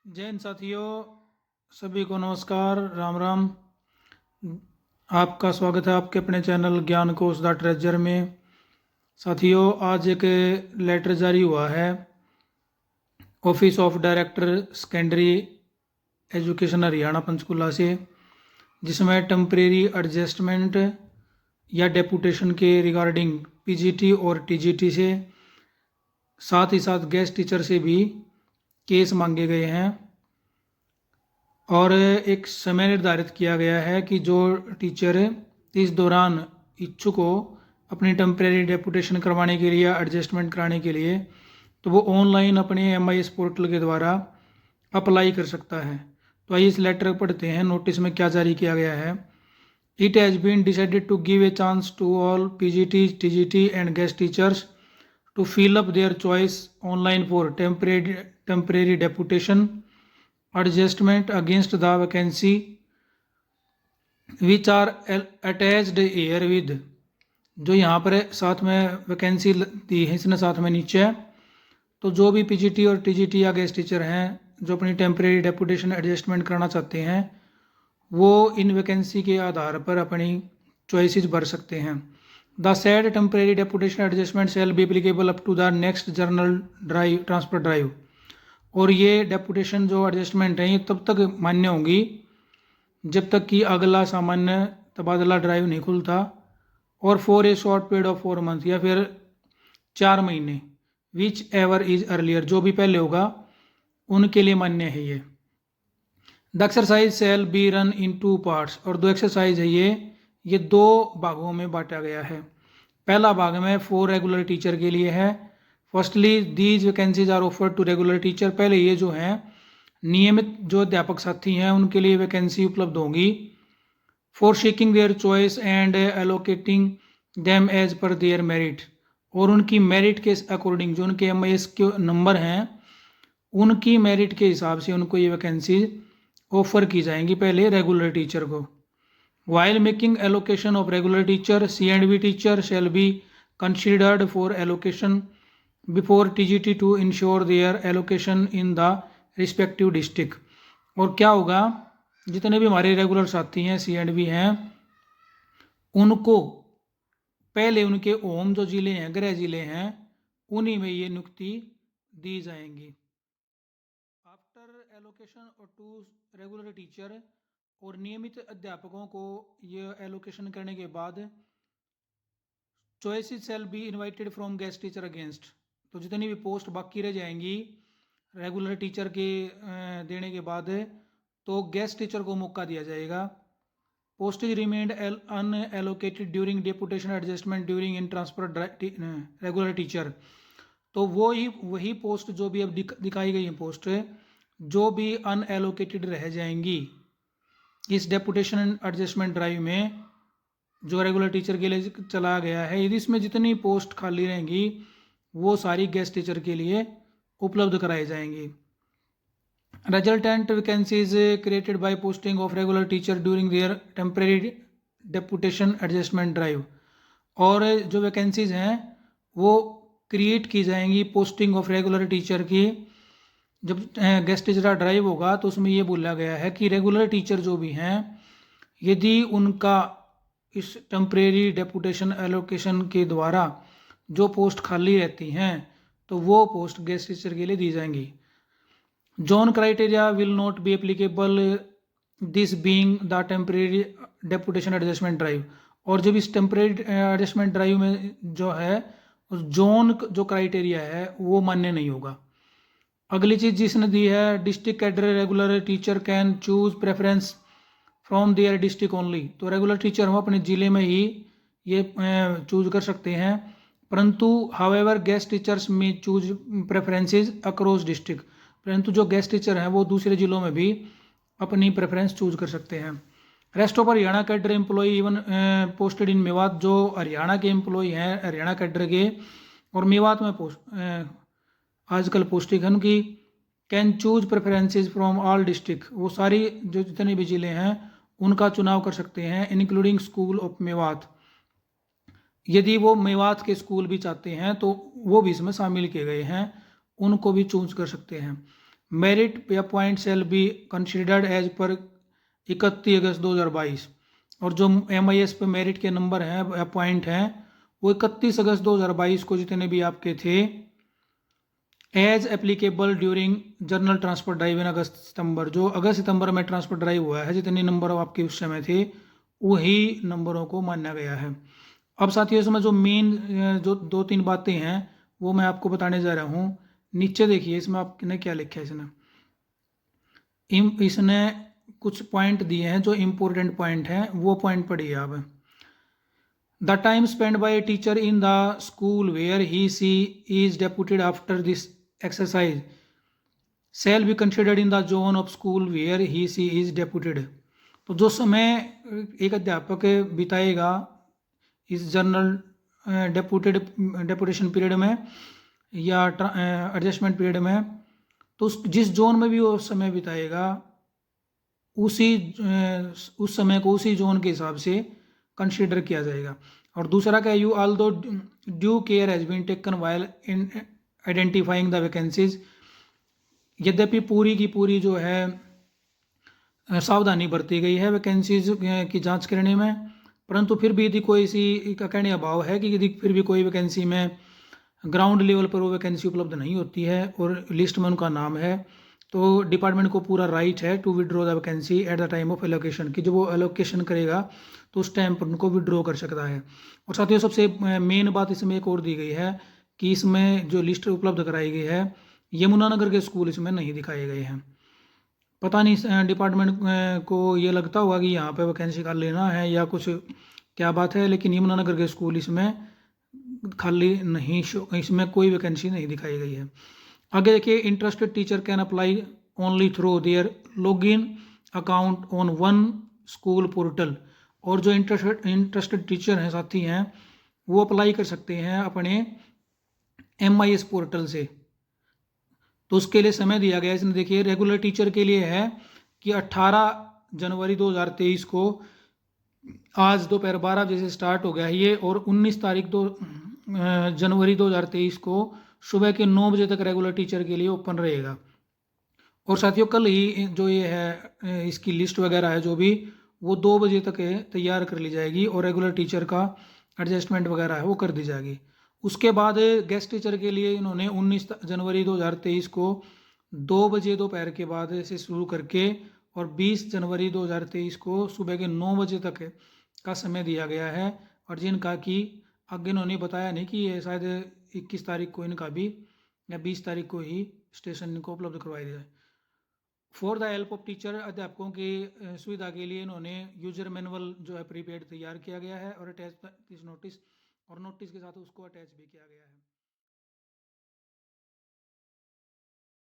जैन साथियों, सभी को नमस्कार, राम राम। आपका स्वागत है आपके अपने चैनल ज्ञान कोश द ट्रेजर में। साथियों, आज एक लेटर जारी हुआ है office of director secondary education Haryana Panchkula से, जिसमें टेम्परेरी एडजस्टमेंट या डेपुटेशन के रिगार्डिंग पीजीटी और टीजीटी से साथ ही साथ गेस्ट टीचर से भी केस मांगे गए हैं और एक समय निर्धारित किया गया है कि जो टीचर इस दौरान इच्छुक हो अपनी टेम्परेरी डेपुटेशन करवाने के लिए या एडजस्टमेंट कराने के लिए, तो वो ऑनलाइन अपने MIS पोर्टल के द्वारा अप्लाई कर सकता है। तो आइए इस लेटर पढ़ते हैं, नोटिस में क्या जारी किया गया है। It has been decided to give a chance to all PGT, TGT and guest teachers to fill up their choice online for temporary deputation adjustment against the vacancy which are attached here with। जो यहाँ पर साथ में vacancy दी है इसने साथ में नीचे है, तो जो भी PGT और TGT या गेस्ट टीचर हैं जो अपनी टेम्परेरी डेपुटेशन एडजस्टमेंट करना चाहते हैं वो इन वैकेंसी के आधार पर अपनी चॉइसेस भर सकते हैं। The said temporary deputation adjustment shall be applicable up to the next journal drive transfer drive। और ये डेपुटेशन जो एडजस्टमेंट है ये तब तक मान्य होंगी जब तक कि अगला सामान्य तबादला ड्राइव नहीं खुलता, और for a short period of 4 month या फिर 4 महीने, विच एवर इज अर्लियर, जो भी पहले होगा उनके लिए मान्य है ये। The exercise shall be run in 2 parts. और 2 एक्सरसाइज है ये 2 भागों में बांटा गया है। पहला भाग में 4 रेगुलर टीचर के लिए है। Firstly these vacancies are offered to regular teacher. पहले ये जो हैं नियमित जो अध्यापक साथी हैं उनके लिए वैकेंसी उपलब्ध होंगी। For seeking their choice and allocating them as per their merit. और उनकी मेरिट के अकॉर्डिंग जो उनके MIS के नंबर हैं उनकी मेरिट के हिसाब से उनको ये वैकेंसी ऑफर की जाएंगी पहले रेगुलर टीचर को। While making allocation of regular teacher, C&B teacher shall be considered for allocation before TGT to ensure their allocation in the respective district। और क्या होगा, जितने भी हमारे रेगुलर साथी हैं C&B हैं उनको पहले उनके होम जो जिले हैं गृह जिले हैं उन्हीं में ये नियुक्ति दी जाएंगी। आफ्टर एलोकेशन और टू रेगुलर टीचर, और नियमित अध्यापकों को ये एलोकेशन करने के बाद choices shall be invited from guest teacher against. तो जितनी भी पोस्ट बाकी रह जाएंगी रेगुलर टीचर के देने के बाद तो गेस्ट टीचर को मौका दिया जाएगा। Postage remained unallocated during deputation adjustment during in transfer regular teacher. तो वही पोस्ट जो भी अब दिखाई गई है पोस्ट जो भी अनएलोकेटेड रह जाएंगी इस डेपुटेशन एडजस्टमेंट ड्राइव में जो रेगुलर टीचर के लिए चलाया गया है, यदि इसमें जितनी पोस्ट खाली रहेंगी वो सारी गेस्ट टीचर के लिए उपलब्ध कराई जाएंगी। Resultant vacancies created by posting of regular teacher during their temporary deputation adjustment drive. और जो वैकेंसीज हैं वो क्रिएट की जाएंगी पोस्टिंग ऑफ रेगुलर टीचर की। जब गेस्ट टीचर ड्राइव होगा तो उसमें ये बोला गया है कि रेगुलर टीचर जो भी हैं यदि उनका इस टेम्परेरी डेपुटेशन एलोकेशन के द्वारा जो पोस्ट खाली रहती हैं तो वो पोस्ट गेस्ट टीचर के लिए दी जाएंगी। Zone criteria will not be applicable this being the temporary deputation adjustment drive. और जब इस टेम्परेरी एडजस्टमेंट ड्राइव में जो है जोन जो क्राइटेरिया है वो मान्य नहीं होगा। अगली चीज़ जिसने दी है, district cadre regular teacher can choose preference from their district only. तो रेगुलर टीचर हम अपने ज़िले में ही ये चूज कर सकते हैं, परंतु हाउएवर गेस्ट टीचर्स में चूज प्रेफरेंसेस अक्रॉस डिस्ट्रिक्ट। परंतु जो गेस्ट टीचर हैं वो दूसरे ज़िलों में भी अपनी प्रेफरेंस चूज कर सकते हैं। Rest of Haryana cadre employee even posted in Mewat. जो हरियाणा के एम्प्लॉई हैं हरियाणा कैडर के और मेवात में आजकल पोस्टिंग है उनकी, can choose preferences from all district. वो सारी जो जितने भी ज़िले हैं उनका चुनाव कर सकते हैं, इंक्लूडिंग स्कूल ऑफ मेवात। यदि वो मेवात के स्कूल भी चाहते हैं तो वो भी इसमें शामिल किए गए हैं, उनको भी चूज कर सकते हैं। मेरिट या point shall be considered as per 31 अगस्त 2022। और जो MIS पे मेरिट के नंबर हैं या पॉइंट हैं वो 31 अगस्त 2022 को जितने भी आपके थे as applicable during general transfer drive in अगस्त सितंबर, जो अगस्त सितंबर में ट्रांसफर ड्राइव हुआ है जितने नंबर आपके उस समय थे वही नंबरों को माना गया है। अब साथियों इसमें जो मेन जो 2-3 बातें हैं वो मैं आपको बताने जा रहा हूँ। नीचे देखिए इसमें आपने क्या लिखा है। इसने कुछ पॉइंट दिए हैं जो इम्पोर्टेंट पॉइंट हैं, वो पॉइंट पढ़िए आप। The time spend by a teacher in the school where he she is deputed after this exercise shall be considered in the zone of school where he she is deputed। तो जो समय एक अध्यापक बिताएगा इस general deputation period में या adjustment period में, तो जिस जोन में भी वो समय बिताएगा उसी उस समय को उसी जोन के हिसाब से कंसीडर किया जाएगा। और दूसरा क्या, you all do due care has been taken while in identifying the vacancies, यद्यपि पूरी की पूरी जो है सावधानी बरती गई है वैकेंसीज की जांच करने में, परंतु फिर भी यदि कोई सी का कहने अभाव है कि यदि फिर भी कोई वैकेंसी में ग्राउंड लेवल पर वो वैकेंसी उपलब्ध नहीं होती है और लिस्ट में उनका नाम है, तो डिपार्टमेंट को पूरा राइट है to withdraw the vacancy at the time of allocation, कि जब वो एलोकेशन करेगा तो उस टाइम पर उनको विड्रॉ कर सकता है। और साथियों सबसे मेन बात इसमें एक और दी गई है कि इसमें जो लिस्ट उपलब्ध कराई गई है यमुनानगर के स्कूल इसमें नहीं दिखाए गए हैं। पता नहीं डिपार्टमेंट को ये लगता होगा कि यहाँ पे वैकेंसी का लेना है या कुछ क्या बात है, लेकिन यमुनानगर के स्कूल इसमें खाली नहीं, इसमें कोई वैकेंसी नहीं दिखाई गई है। आगे देखिए, interested teacher can apply only through their login account on one school portal. और जो इंटरेस्टेड टीचर हैं साथी हैं वो अप्लाई कर सकते हैं अपने MIS पोर्टल से। तो उसके लिए समय दिया गया इसमें देखिए, रेगुलर टीचर के लिए है कि 18 जनवरी 2023 को आज दोपहर 12 बजे से स्टार्ट हो गया है ये, और 19 तारीख जनवरी 2023 को सुबह के 9 बजे तक रेगुलर टीचर के लिए ओपन रहेगा। और साथियों कल ही जो ये है इसकी लिस्ट वगैरह है जो भी वो 2 बजे तक तैयार कर ली जाएगी और रेगुलर टीचर का एडजस्टमेंट वगैरह है वो कर दी जाएगी। उसके बाद गेस्ट टीचर के लिए इन्होंने 19 जनवरी 2023 को 2 बजे दोपहर के बाद से शुरू करके और 20 जनवरी 2023 को सुबह के 9 बजे तक का समय दिया गया है। और जिनका कि आगे इन्होंने बताया नहीं कि ये शायद 21 तारीख को इनका भी या 20 तारीख को ही स्टेशन को उपलब्ध करवाई जाए। For the help of teacher, अध्यापकों की सुविधा के लिए इन्होंने यूजर मैनुअल जो है प्रीपेड तैयार किया गया है और अटैच इस नोटिस, और नोटिस के साथ उसको अटैच भी किया गया है।